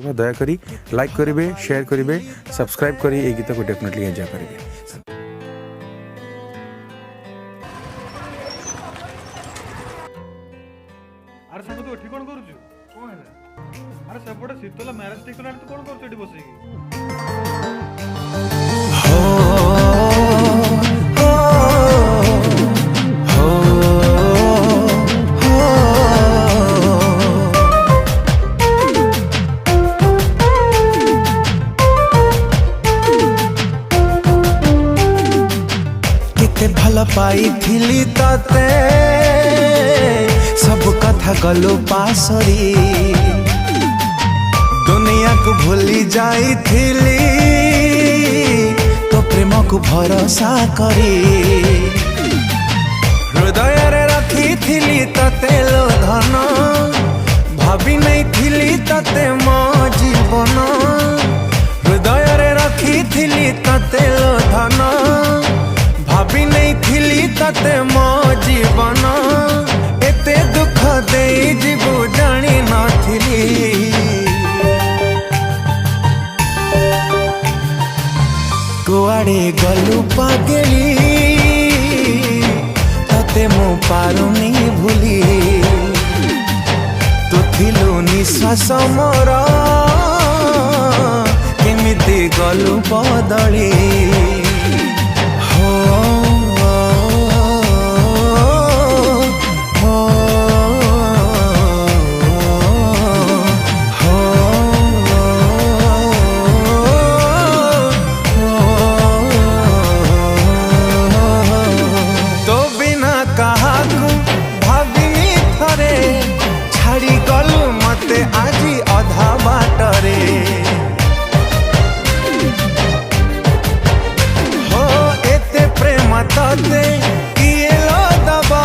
दयाकोरी like करेंगे, share करेंगे, subscribe करी ए गीत को डेफिनेटली एंजॉय करेंगे। अरे सब तू एठी कोन करूछु कोन है अरे सेपटे शीतला मैरिज ठीक करला तू कोन करूछु एठी बसिकी भल पाई ते सब कथा गलो पासरी दुनिया को भूली जाई तो प्रेम को भरोसा करी हृदय रे रखी ते लो धन भाभी नहीं थिली ते मो जीवन हृदय रे रखी ते लो धन भाभी नहीं थिली तते मो जीवन एते दुख दे जीवु जानी नथिली कुआड़े गलु पागली तते मो पारुनी भूली तू थिलु निश्वास मोर केमिति गलु बदली आजी अधा बाटरे हो एते प्रेम तते किए लो दबा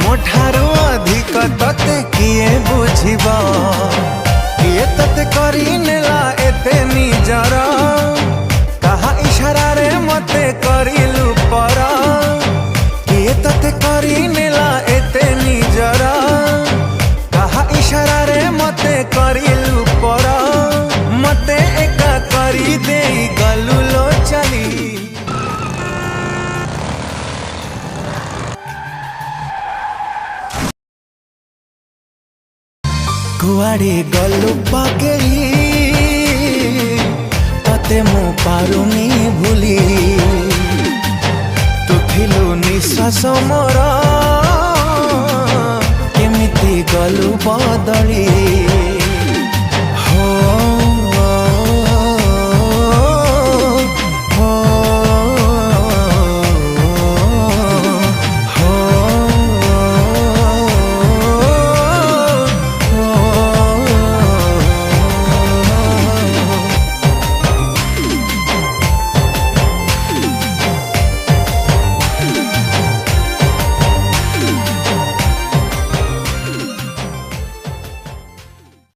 मोठारू अधिक तते किए बुझिबा किए तते करी नेला एते निजर कहा इशारा रे मते करिलु पर किए तते करी नेला एते निजर इशारा रे मते करिलु पर मते एका करी दे गलु लो चली कुआड़े गलु पागली तते मु पारुनी भूली तू थिलु निश्वास मोर गलु बदली।